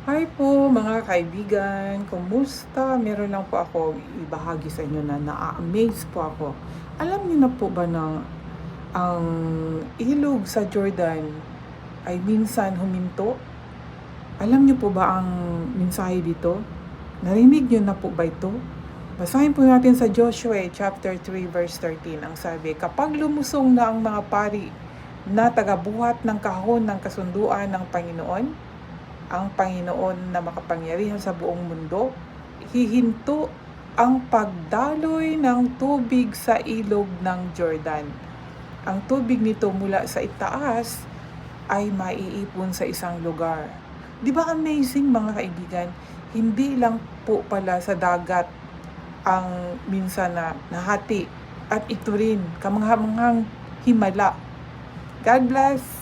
Hi po mga kaibigan, kumusta? Meron lang po ako ibahagi sa inyo na na-amaze po ako. Alam niyo na po ba na ang ilog sa Jordan ay minsan huminto? Alam niyo po ba ang mensahe dito? Narinig niyo na po ba ito? Basahin po natin sa Joshua chapter 3 verse 13. Ang sabi, kapag lumusong na ang mga pari na tagabuhat ng kahon ng kasunduan ng Panginoon, ang Panginoon na makapangyarihan sa buong mundo, hihinto ang pagdaloy ng tubig sa ilog ng Jordan. Ang tubig nito mula sa itaas ay maiipon sa isang lugar. Di ba amazing mga kaibigan? Hindi lang po pala sa dagat ang minsan na nahati at ito rin kamanghamanghang himala. God bless!